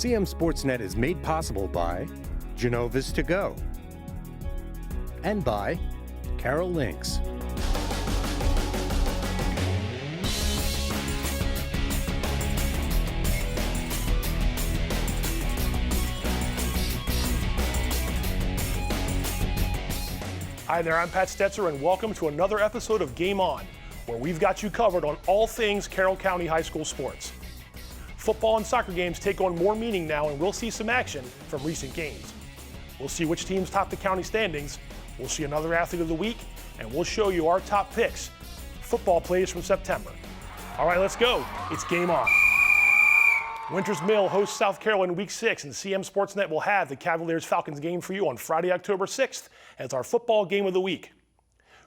CMSportsNet is made possible by Genova's To Go and by Carroll Lynx. Hi there, I'm Pat Stoetzer, and welcome to another episode of Game On, where we've got you covered on all things Carroll County High School sports. Football and soccer games take on more meaning now, and we'll see some action from recent games. We'll see which teams top the county standings, we'll see another athlete of the week, and we'll show you our top picks, football plays from September. All right, let's go. It's Game On. Winters Mill hosts South Carroll in Week 6, and CMSportsNet will have the Cavaliers-Falcons game for you on Friday, October 6th as our football game of the week.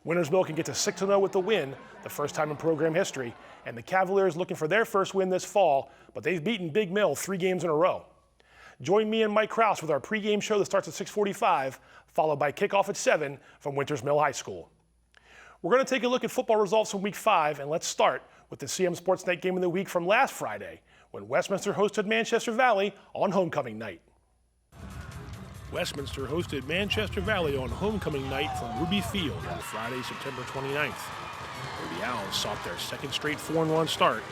Winters Mill can get to 6-0 with the win, the first time in program history, and the Cavaliers looking for their first win this fall, but they've beaten Big Mill 3 games in a row. Join me and Mike Krause with our pregame show that starts at 6:45, followed by kickoff at 7 from Winters Mill High School. We're going to take a look at football results from Week 5, and let's start with the CMSportsNet game of the week from last Friday, when Westminster hosted Manchester Valley on homecoming night. Westminster hosted Manchester Valley on homecoming night from Ruby Field on Friday, September 29th, where the Owls sought their second straight 4-1 start,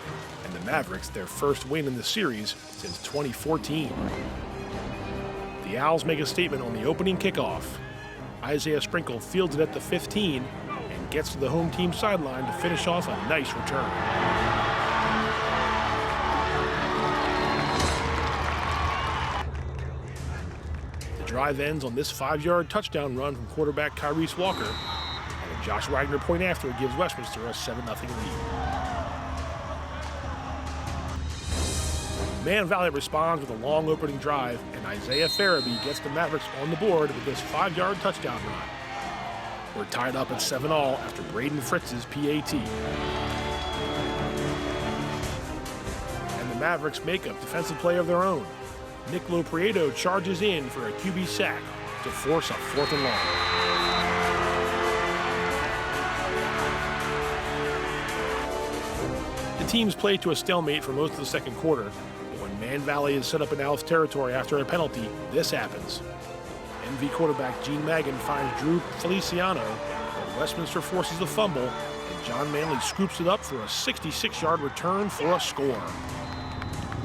and the Mavericks their first win in the series since 2014. The Owls make a statement on the opening kickoff. Isaiah Sprinkle fields it at the 15 and gets to the home team sideline to finish off a nice return. Drive ends on this 5-yard touchdown run from quarterback Kyrese Walker, and a Josh Wagner point after gives Westminster a 7-0 lead. Man Valley responds with a long opening drive, and Isaiah Farabee gets the Mavericks on the board with this 5-yard touchdown run. We're tied up at 7-all after Braden Fritz's PAT. And the Mavericks make a defensive play of their own. Nick Loprieto charges in for a QB sack to force a 4th and long. The teams played to a stalemate for most of the second quarter, but when Man Valley is set up in Owls territory after a penalty, this happens. MV quarterback Gene Magan finds Drew Feliciano, but Westminster forces the fumble, and John Manley scoops it up for a 66-yard return for a score.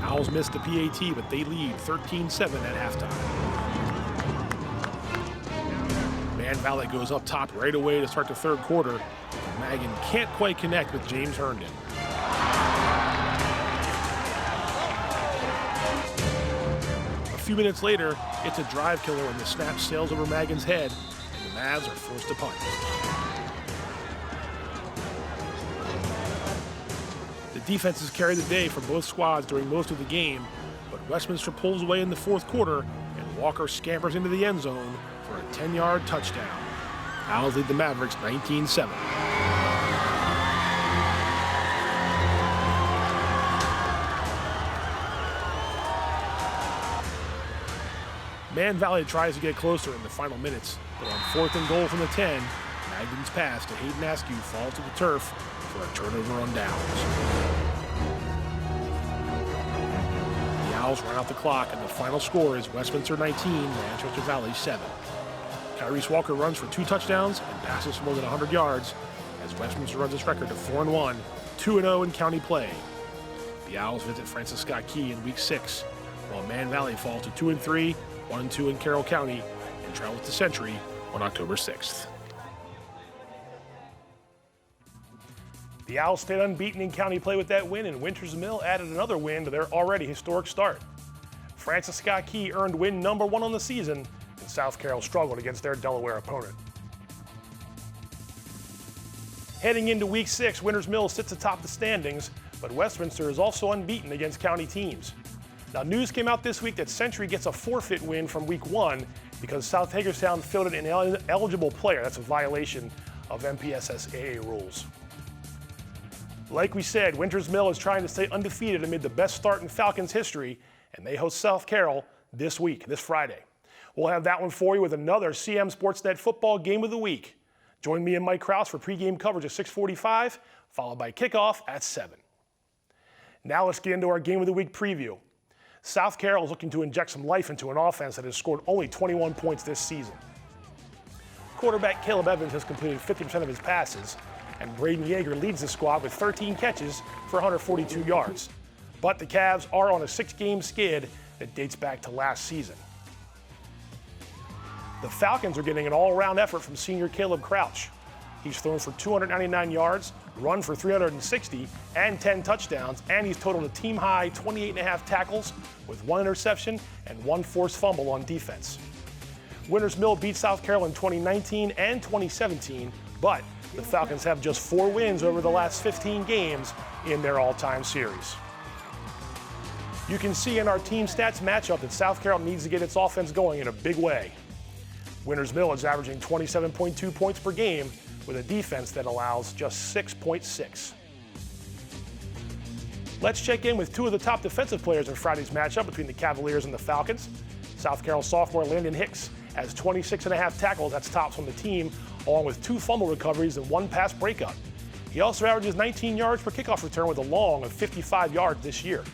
Owls missed the PAT, but they lead 13-7 at halftime. Man Valley goes up top right away to start the third quarter, but Magan can't quite connect with James Herndon. A few minutes later, it's a drive killer when the snap sails over Magan's head, and the Mavs are forced to punt. The defenses carry the day for both squads during most of the game, but Westminster pulls away in the fourth quarter, and Walker scampers into the end zone for a 10-yard touchdown. Owls lead the Mavericks 19-7. Man Valley tries to get closer in the final minutes, but on 4th and goal from the 10, Magnum's pass to Hayden Askew falls to the turf for a turnover on downs. The Owls run out the clock, and the final score is Westminster 19, Manchester Valley 7. Kyrese Walker runs for 2 touchdowns and passes for more than 100 yards as Westminster runs its record to 4-1, 2-0 in county play. The Owls visit Francis Scott Key in Week 6, while Man Valley falls to 2-3, 1-2 in Carroll County, and travels to Century on October 6th. The Owls stayed unbeaten in county play with that win, and Winters Mill added another win to their already historic start. Francis Scott Key earned win number 1 on the season, and South Carroll struggled against their Delaware opponent. Heading into Week 6, Winters Mill sits atop the standings, but Westminster is also unbeaten against county teams. Now, news came out this week that Century gets a forfeit win from Week 1 because South Hagerstown fielded an ineligible player. That's a violation of MPSSAA rules. Like we said, Winters Mill is trying to stay undefeated amid the best start in Falcons history, and they host South Carroll this Friday. We'll have that one for you with another CMSportsNet football game of the week. Join me and Mike Krause for pregame coverage at 6:45, followed by kickoff at 7. Now let's get into our game of the week preview. South Carroll is looking to inject some life into an offense that has scored only 21 points this season. Quarterback Caleb Evans has completed 50% of his passes, and Braden Yeager leads the squad with 13 catches for 142 yards. But the Cavs are on a 6-game skid that dates back to last season. The Falcons are getting an all-around effort from senior Caleb Crouch. He's thrown for 299 yards, run for 360, and 10 touchdowns, and he's totaled a team-high 28.5 tackles with 1 interception and 1 forced fumble on defense. Winters Mill beat South Carroll in 2019 and 2017, but the Falcons have just 4 wins over the last 15 games in their all-time series. You can see in our team stats matchup that South Carroll needs to get its offense going in a big way. Winters Mill is averaging 27.2 points per game with a defense that allows just 6.6. Let's check in with 2 of the top defensive players in Friday's matchup between the Cavaliers and the Falcons. South Carroll sophomore Landon Hicks has 26.5 tackles, that's tops on the team, along with 2 fumble recoveries and 1 pass breakup. He also averages 19 yards per kickoff return with a long of 55 yards this year.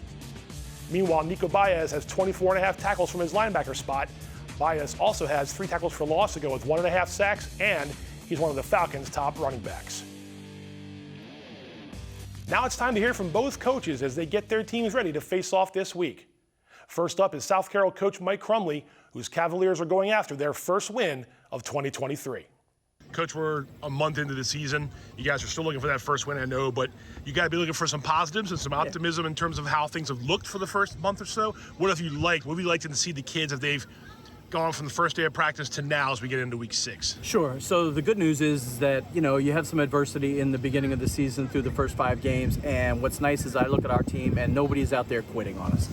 Meanwhile, Nico Baez has 24.5 tackles from his linebacker spot. Baez also has 3 tackles for loss to go with 1.5 sacks, and he's one of the Falcons' top running backs. Now it's time to hear from both coaches as they get their teams ready to face off this week. First up is South Carroll coach Mike Crumbley, whose Cavaliers are going after their first win of 2023. Coach, we're a month into the season. You guys are still looking for that first win, I know, but you got to be looking for some positives and some optimism in terms of how things have looked for the first month or so. What have you liked? What would you like to see the kids if they've gone from the first day of practice to now as we get into week 6? Sure. So the good news is that, you have some adversity in the beginning of the season through the first 5 games. And what's nice is I look at our team and nobody's out there quitting on us.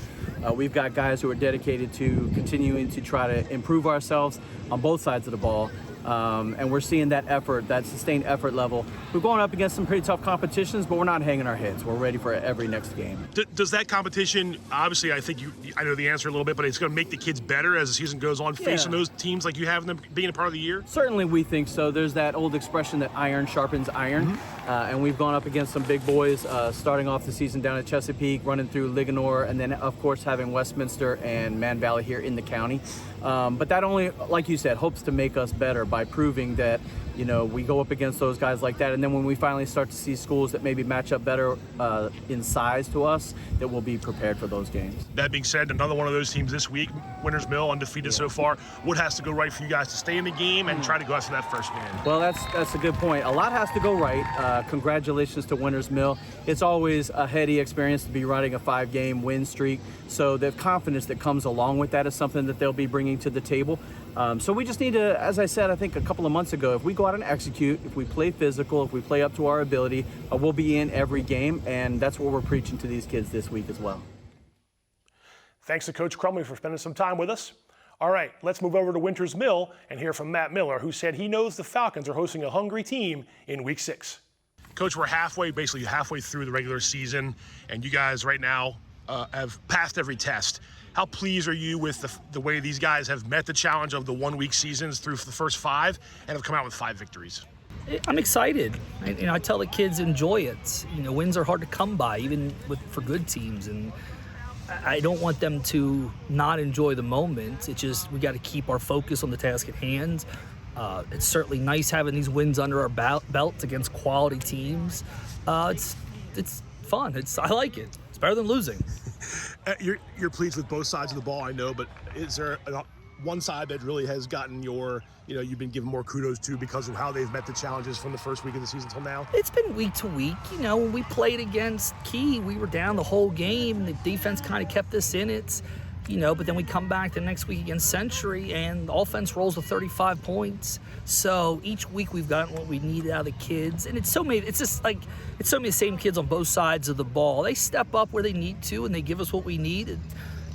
We've got guys who are dedicated to continuing to try to improve ourselves on both sides of the ball. And we're seeing that effort, that sustained effort level. We're going up against some pretty tough competitions, but we're not hanging our heads. We're ready for every next game. Does that competition, obviously, I know the answer a little bit, but it's going to make the kids better as the season goes on, facing those teams like you have them being a part of the year? Certainly we think so. There's that old expression that iron sharpens iron. And we've gone up against some big boys, starting off the season down at Chesapeake, running through Ligonor, and then, of course, having Westminster and Man Valley here in the county. But that only, like you said, hopes to make us better by proving that, we go up against those guys like that. And then when we finally start to see schools that maybe match up better in size to us, that we'll be prepared for those games. That being said, another one of those teams this week, Winters Mill, undefeated so far. What has to go right for you guys to stay in the game and try to go after that first win? Well, that's a good point. A lot has to go right. Congratulations to Winters Mill. It's always a heady experience to be riding a 5-game win streak. So the confidence that comes along with that is something that they'll be bringing to the table. So we just need to, as I said, I think a couple of months ago, if we go out and execute, if we play physical, if we play up to our ability, we'll be in every game, and that's what we're preaching to these kids this week as well. Thanks to Coach Crumbley for spending some time with us. All right, let's move over to Winters Mill and hear from Matt Miller, who said he knows the Falcons are hosting a hungry team in week 6. Coach, we're basically halfway through the regular season, and you guys right now have passed every test. How pleased are you with the way these guys have met the challenge of the 1-week seasons through the first 5 and have come out with 5 victories? I'm excited. I tell the kids enjoy it. Wins are hard to come by, even for good teams, and I don't want them to not enjoy the moment. It's just we got to keep our focus on the task at hand. It's certainly nice having these wins under our belt against quality teams. It's fun. I like it. It's better than losing. You're pleased with both sides of the ball, I know, but is there one side that really has gotten you've been given more kudos to because of how they've met the challenges from the first week of the season till now? It's been week to week. When we played against Key, we were down the whole game. The defense kind of kept us in it, but then we come back the next week against Century and the offense rolls with 35 points. So each week we've gotten what we needed out of the kids. And it's so many the same kids on both sides of the ball. They step up where they need to and they give us what we need. And,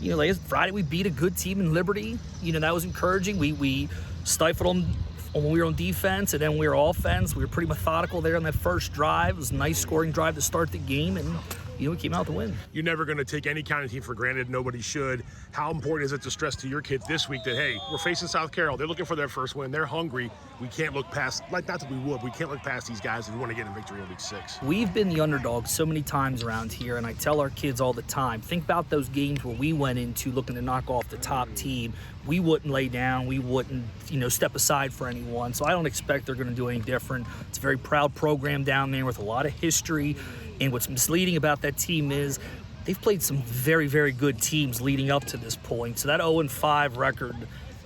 like Friday we beat a good team in Liberty. That was encouraging. We stifled them when we were on defense, and then we were offense. We were pretty methodical there on that first drive. It was a nice scoring drive to start the game, and we came out with a win. You're never going to take any county team for granted. Nobody should. How important is it to stress to your kids this week that, hey, we're facing South Carroll. They're looking for their first win. They're hungry. We can't look past, not that we would, we can't look past these guys if we want to get a victory in week 6. We've been the underdog so many times around here, and I tell our kids all the time, think about those games where we went into looking to knock off the top team. We wouldn't lay down. We wouldn't, step aside for anyone. So I don't expect they're going to do any different. It's a very proud program down there with a lot of history. And what's misleading about that team is they've played some very, very good teams leading up to this point. So that 0-5 record,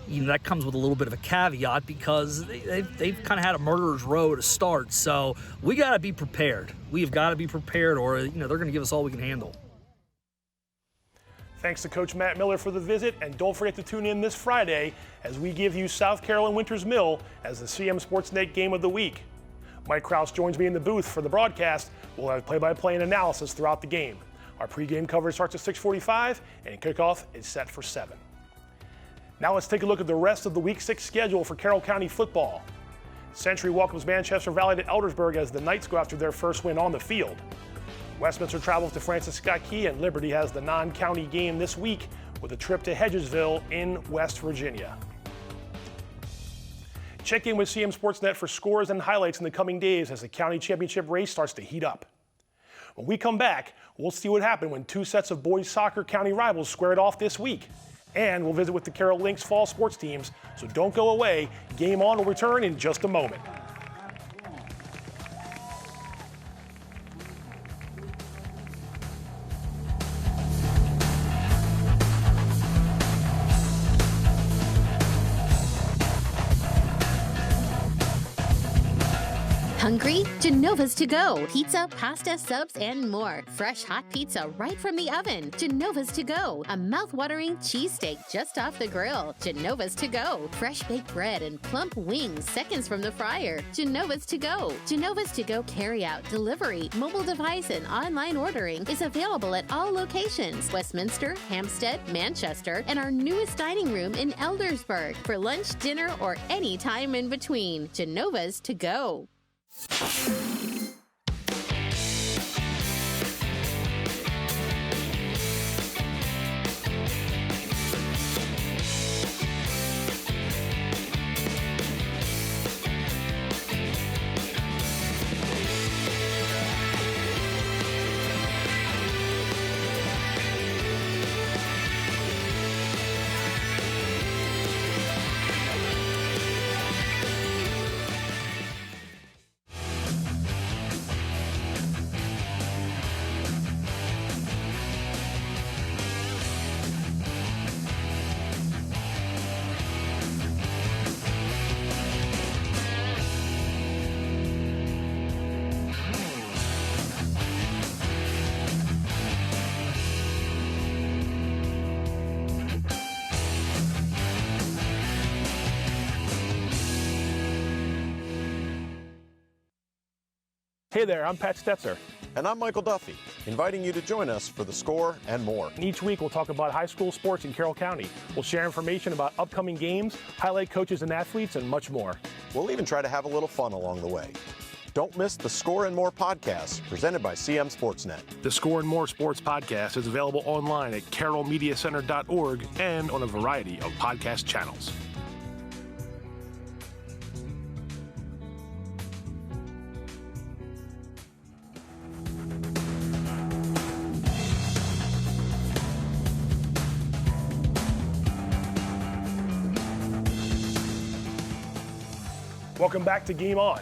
that comes with a little bit of a caveat because they've kind of had a murderer's row to start. So we got to be prepared. We've got to be prepared, or they're going to give us all we can handle. Thanks to Coach Matt Miller for the visit, and don't forget to tune in this Friday as we give you South Carroll and Winters Mill as the CMSportsNet Game of the Week. Mike Kraus joins me in the booth for the broadcast. We'll have play-by-play and analysis throughout the game. Our pregame coverage starts at 6:45, and kickoff is set for 7. Now let's take a look at the rest of the Week 6 schedule for Carroll County football. Century welcomes Manchester Valley to Eldersburg as the Knights go after their first win on the field. Westminster travels to Francis Scott Key, and Liberty has the non-county game this week with a trip to Hedgesville in West Virginia. Check in with CMSportsNet for scores and highlights in the coming days as the county championship race starts to heat up. When we come back, we'll see what happened when 2 sets of boys soccer county rivals squared off this week. And we'll visit with the Carroll Lynx fall sports teams, so don't go away. Game On will return in just a moment. Hungry? Genova's to go. Pizza, pasta, subs, and more. Fresh hot pizza right from the oven. Genova's to go. A mouth-watering cheesesteak just off the grill. Genova's to go. Fresh baked bread and plump wings seconds from the fryer. Genova's to go. Genova's to go carry-out, delivery, mobile device, and online ordering is available at all locations. Westminster, Hampstead, Manchester, and our newest dining room in Eldersburg. For lunch, dinner, or any time in between. Genova's to go. Hey there, I'm Pat Stoetzer. And I'm Michael Duffy, inviting you to join us for The Score and more. And each week we'll talk about high school sports in Carroll County. We'll share information about upcoming games, highlight coaches and athletes, and much more. We'll even try to have a little fun along the way. Don't miss The Score and More podcast presented by CMSportsNet. The Score and More Sports podcast is available online at carrollmediacenter.org and on a variety of podcast channels. Welcome back to Game On.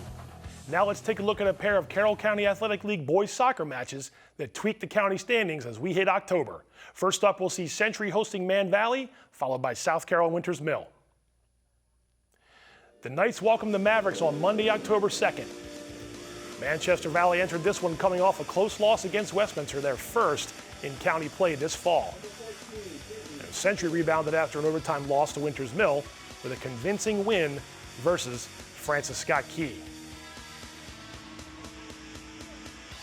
Now let's take a look at a pair of Carroll County Athletic League boys soccer matches that tweak the county standings as we hit October. First up, we'll see Century hosting Man Valley, followed by South Carroll and Winters Mill. The Knights welcome the Mavericks on Monday, October 2nd. Manchester Valley entered this one coming off a close loss against Westminster, their first in county play this fall. And Century rebounded after an overtime loss to Winters Mill with a convincing win versus Francis Scott Key.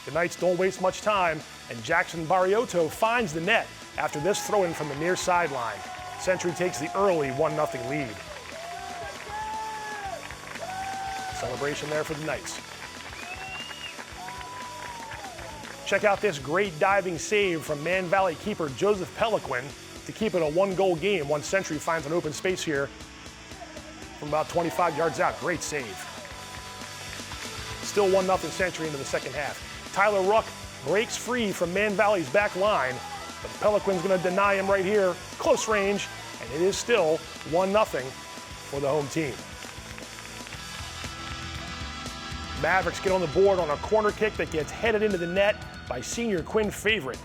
The Knights don't waste much time, and Jackson Barriotto finds the net after this throw-in from the near sideline. Century takes the early 1-0 lead. Celebration there for the Knights. Check out this great diving save from Man Valley keeper Joseph Peliquin to keep it a 1-goal game once Century finds an open space here from about 25 yards out. Great save. Still 1-0 Century into the second half. Tyler Ruck breaks free from Man Valley's back line, but Peliquin's going to deny him right here, close range, and it is still 1-0 for the home team. Mavericks get on the board on a corner kick that gets headed into the net by senior Quinn Favorite.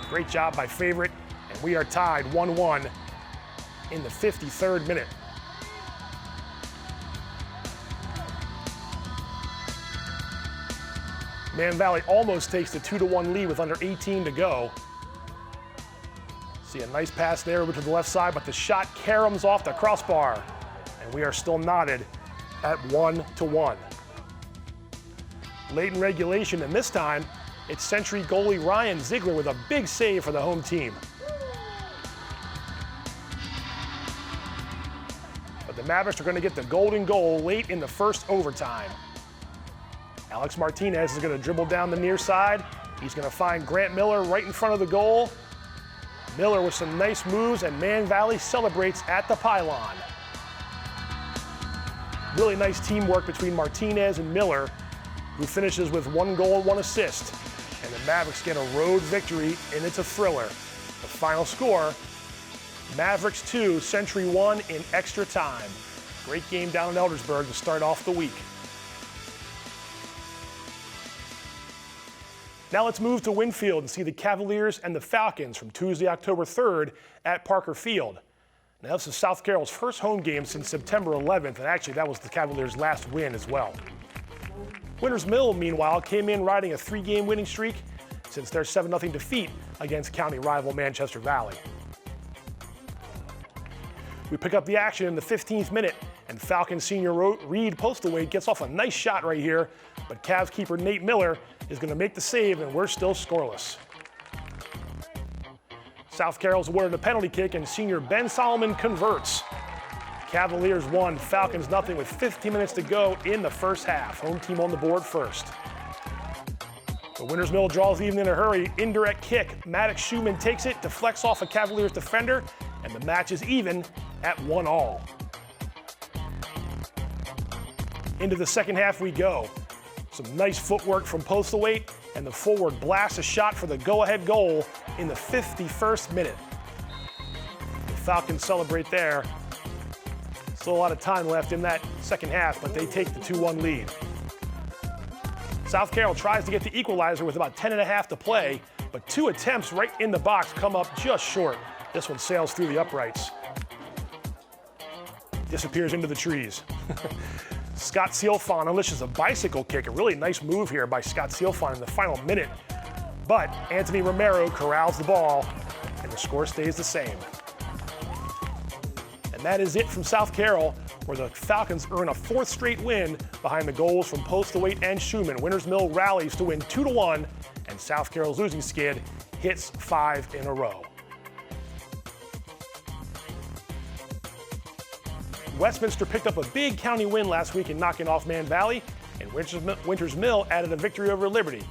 Great job by Favorite, and we are tied 1-1 in the 53rd minute. Man Valley almost takes the 2-1 lead with under 18 to go. See a nice pass there over to the left side, but the shot caroms off the crossbar, and we are still knotted at 1-1. Late in regulation, and this time, it's Century goalie Ryan Ziegler with a big save for the home team. But the Mavericks are going to get the golden goal late in the first overtime. Alex Martinez is going to dribble down the near side. He's going to find Grant Miller right in front of the goal. Miller with some nice moves, and Man Valley celebrates at the pylon. Really nice teamwork between Martinez and Miller, who finishes with 1 goal and 1 assist. And the Mavericks get a road victory, and it's a thriller. The final score, Mavericks 2, Century 1 in extra time. Great game down in Eldersburg to start off the week. Now let's move to Winfield and see the Cavaliers and the Falcons from Tuesday, October 3rd at Parker Field. Now this is South Carroll's first home game since September 11th, and actually that was the Cavaliers' last win as well. Winters Mill, meanwhile, came in riding a 3-game winning streak since their 7-0 defeat against county rival Manchester Valley. We pick up the action in the 15th minute, and Falcon senior Reed Postlethwaite gets off a nice shot right here, but Cavs keeper Nate Miller is going to make the save, and we're still scoreless. South Carroll's awarded a penalty kick, and senior Ben Solomon converts. Cavaliers 1, Falcons 0 with 15 minutes to go in the first half. Home team on the board first. The Winters Mill draws even in a hurry. Indirect kick. Maddox Schumann takes it, deflects off a Cavaliers defender, and the match is even at 1-1. Into the second half we go. Some nice footwork from Postlethwaite, and the forward blasts a shot for the go-ahead goal in the 51st minute. The Falcons celebrate there. Still a lot of time left in that second half, but they take the 2-1 lead. South Carroll tries to get the equalizer with about 10.5 to play, but 2 attempts right in the box come up just short. This one sails through the uprights. Disappears into the trees. Scott Sealfon unleashes a bicycle kick, a really nice move here by Scott Sealfon in the final minute. But Anthony Romero corrals the ball, and the score stays the same. And that is it from South Carroll, where the Falcons earn a 4th straight win behind the goals from Postlethwaite and Schumann. Winters Mill rallies to win 2-1, and South Carroll's losing skid hits 5 in a row. Westminster picked up a big county win last week in knocking off Man Valley, and Winters Mill added a victory over Liberty.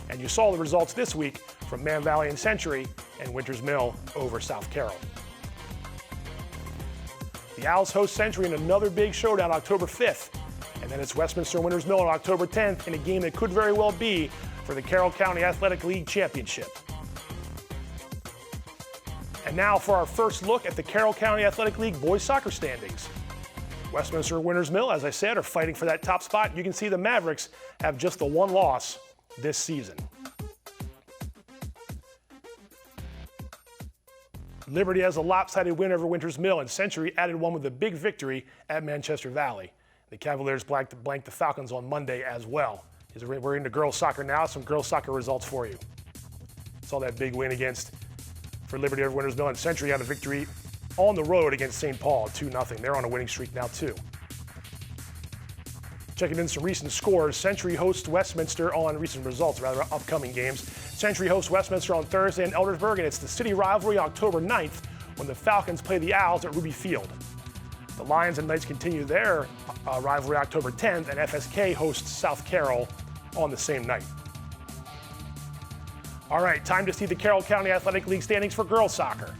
And you saw the results this week from Man Valley and Century, and Winters Mill over South Carroll. The Owls host Century in another big showdown October 5th, and then it's Westminster Winters Mill on October 10th in a game that could very well be for the Carroll County Athletic League Championship. And now for our first look at the Carroll County Athletic League boys soccer standings. Westminster Winters Mill, as I said, are fighting for that top spot. You can see the Mavericks have just the 1 loss this season. Liberty has a lopsided win over Winters Mill, and Century added one with a big victory at Manchester Valley. The Cavaliers blanked the Falcons on Monday as well. We're into girls soccer now. Some girls soccer results for you. Saw that big win for Liberty over Winters Mill, and Century had a victory on the road against St. Paul, 2-0. They're on a winning streak now too. Checking in some recent scores, Century hosts Westminster on recent results, rather upcoming games. Century hosts Westminster on Thursday in Eldersburg, and it's the city rivalry October 9th when the Falcons play the Owls at Ruby Field. The Lions and Knights continue their rivalry October 10th, and FSK hosts South Carroll on the same night. All right, time to see the Carroll County Athletic League standings for girls soccer.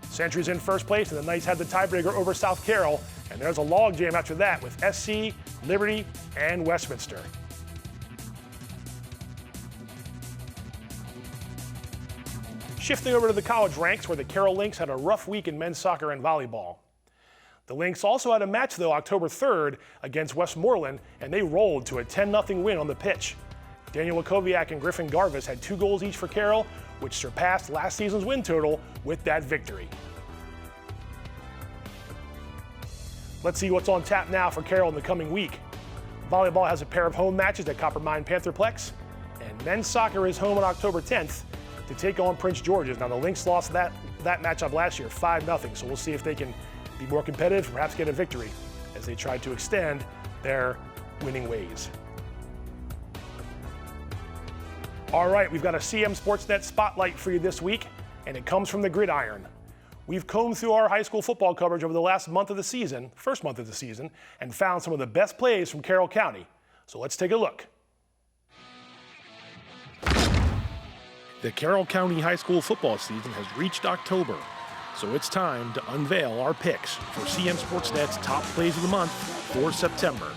Century's in first place, and the Knights had the tiebreaker over South Carroll, and there's a logjam after that with SC, Liberty, and Westminster. Shifting over to the college ranks, where the Carroll Lynx had a rough week in men's soccer and volleyball. The Lynx also had a match, though, October 3rd against Westmoreland, and they rolled to a 10-0 win on the pitch. Daniel Wakowiak and Griffin Garvis had 2 goals each for Carroll, which surpassed last season's win total with that victory. Let's see what's on tap now for Carroll in the coming week. Volleyball has a pair of home matches at Coppermine Pantherplex, and men's soccer is home on October 10th to take on Prince George's. Now, the Lynx lost that matchup last year 5-0, so we'll see if they can be more competitive, perhaps get a victory as they try to extend their winning ways. All right, we've got a CM Sportsnet spotlight for you this week, and it comes from the Gridiron. We've combed through our high school football coverage over the last month of the season, first month of the season, and found some of the best plays from Carroll County. So let's take a look. The Carroll County high school football season has reached October, so it's time to unveil our picks for CM Sportsnet's top plays of the month for September.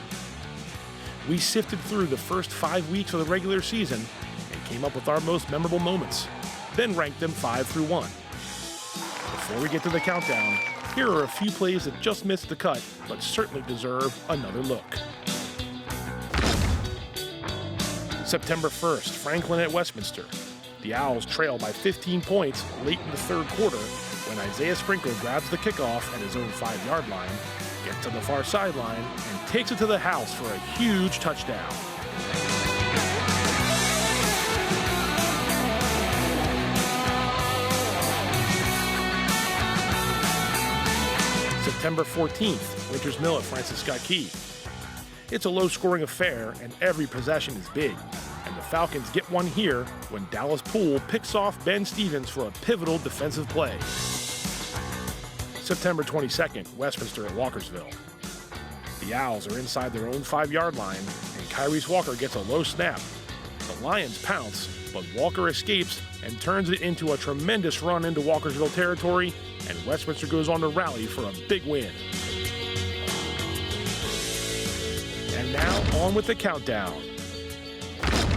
We sifted through the first 5 weeks of the regular season and came up with our most memorable moments, then ranked them 5 through 1. Before we get to the countdown, here are a few plays that just missed the cut, but certainly deserve another look. September 1st, Franklin at Westminster. The Owls trail by 15 points late in the third quarter when Isaiah Sprinkle grabs the kickoff at his own 5-yard line, gets to the far sideline, and takes it to the house for a huge touchdown. September 14th, Winters Mill at Francis Scott Key. It's a low-scoring affair, and every possession is big. And the Falcons get one here when Dallas Poole picks off Ben Stevens for a pivotal defensive play. September 22nd, Westminster at Walkersville. The Owls are inside their own 5-yard line, and Kyrese Walker gets a low snap. The Lions pounce, but Walker escapes and turns it into a tremendous run into Walkersville territory, and Westminster goes on to rally for a big win. And now on with the countdown.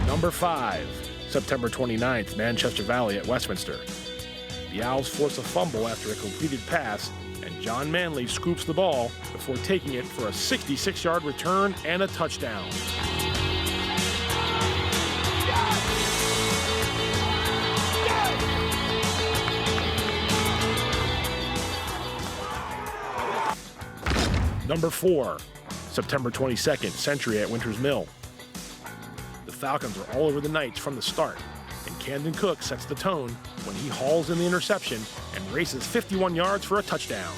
Number 5, September 29th, Manchester Valley at Westminster. The Owls force a fumble after a completed pass, and John Manley scoops the ball before taking it for a 66-yard return and a touchdown. Number 4, September 22nd, Century at Winters Mill. The Falcons are all over the Knights from the start, and Camden Cook sets the tone when he hauls in the interception and races 51 yards for a touchdown.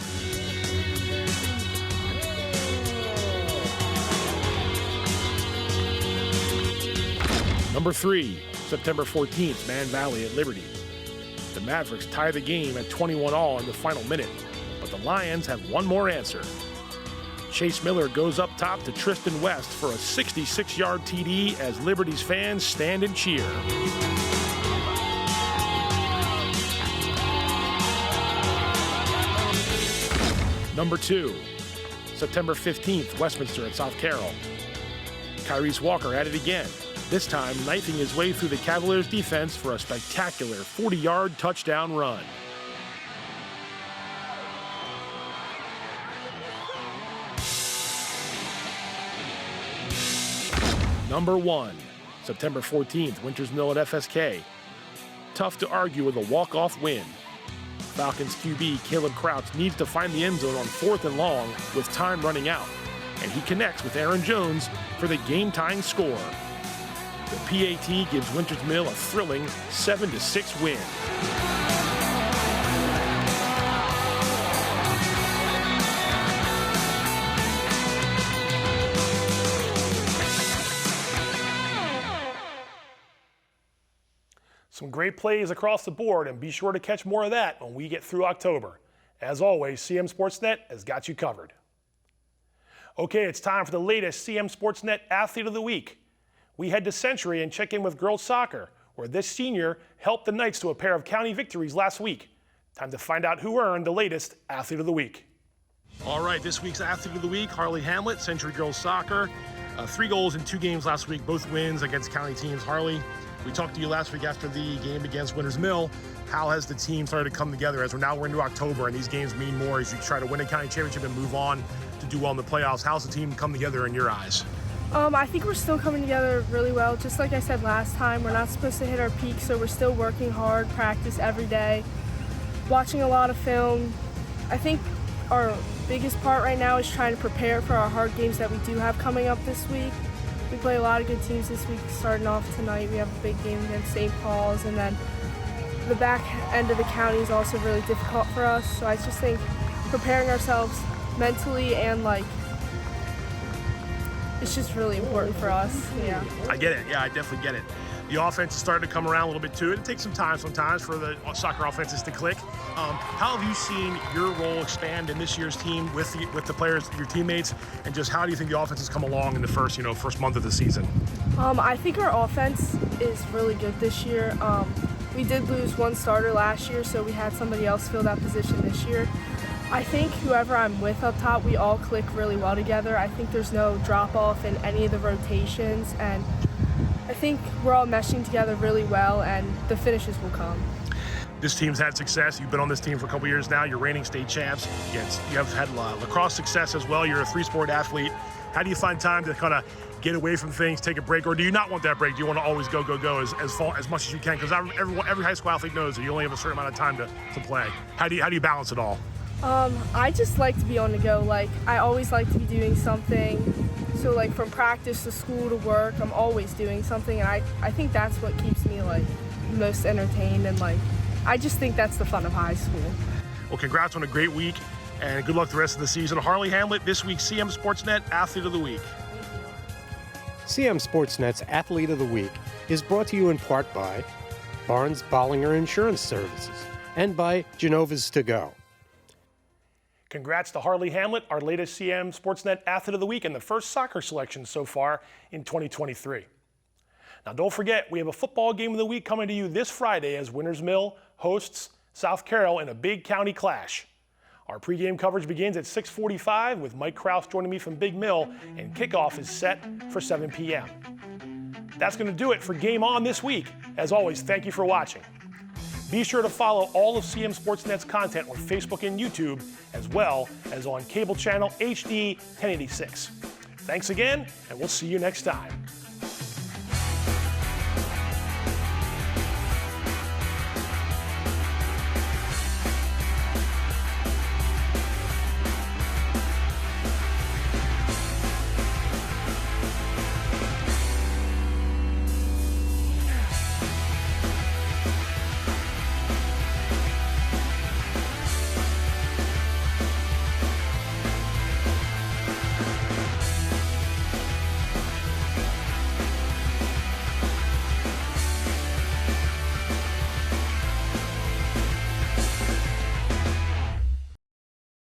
Number 3, September 14th, Man Valley at Liberty. The Mavericks tie the game at 21-all in the final minute, but the Lions have one more answer. Chase Miller goes up top to Tristan West for a 66-yard TD as Liberty's fans stand and cheer. Number 2, September 15th, Westminster at South Carroll. Kyrese Walker at it again, this time knifing his way through the Cavaliers' defense for a spectacular 40-yard touchdown run. Number 1, September 14th, Winters Mill at FSK. Tough to argue with a walk-off win. Falcons QB Caleb Crouch needs to find the end zone on 4th and long with time running out, and he connects with Aaron Jones for the game-tying score. The PAT gives Winters Mill a thrilling 7-6 win. Some great plays across the board, and be sure to catch more of that when we get through October. As always, CM Sportsnet has got you covered. Okay, it's time for the latest CM Sportsnet Athlete of the Week. We head to Century and check in with girls soccer, where this senior helped the Knights to a pair of county victories last week. Time to find out who earned the latest Athlete of the Week. All right, this week's Athlete of the Week, Harley Hamlet, Century Girls Soccer. 3 goals in 2 games last week, both wins against county teams. Harley, we talked to you last week after the game against Winters Mill. How has the team started to come together as we're into October and these games mean more as you try to win a county championship and move on to do well in the playoffs? How's the team come together in your eyes? I think we're still coming together really well. Just like I said last time, we're not supposed to hit our peak, so we're still working hard, practice every day, watching a lot of film. I think our biggest part right now is trying to prepare for our hard games that we do have coming up this week. We play a lot of good teams this week. Starting off tonight, we have a big game against St. Paul's, and then the back end of the county is also really difficult for us. So I just think preparing ourselves mentally and it's just really important for us. Yeah. I get it. Yeah, I definitely get it. The offense is starting to come around a little bit too. It takes some time sometimes for the soccer offenses to click. How have you seen your role expand in this year's team with the players, your teammates, and just how do you think the offense has come along in the first month of the season? I think our offense is really good this year. We did lose one starter last year, so we had somebody else fill that position this year. I think whoever I'm with up top, we all click really well together. I think there's no drop-off in any of the rotations, and I think we're all meshing together really well, and the finishes will come. This team's had success. You've been on this team for a couple years now. You're reigning state champs. You have had lacrosse success as well. You're a 3-sport athlete. How do you find time to kind of get away from things, take a break, or do you not want that break? Do you want to always go as much as you can? Because every high school athlete knows that you only have a certain amount of time to play. How do you balance it all? I just like to be on the go. I always like to be doing something. So from practice to school to work, I'm always doing something, and I think that's what keeps me most entertained, and I just think that's the fun of high school. Well, congrats on a great week, and good luck the rest of the season. Harley Hamlet, this week's CMSportsNet Athlete of the Week. CM Sportsnet's Athlete of the Week is brought to you in part by Barnes Bollinger Insurance Services and by Genova's To Go. Congrats to Harley Hamlet, our latest CM Sportsnet Athlete of the Week and the first soccer selection so far in 2023. Now don't forget, we have a football game of the week coming to you this Friday as Winters Mill hosts South Carroll in a big county clash. Our pregame coverage begins at 6:45 with Mike Kraus joining me from Big Mill, and kickoff is set for 7 p.m. That's going to do it for Game On this week. As always, thank you for watching. Be sure to follow all of CM Sportsnet's content on Facebook and YouTube, as well as on cable channel HD 1086. Thanks again, and we'll see you next time.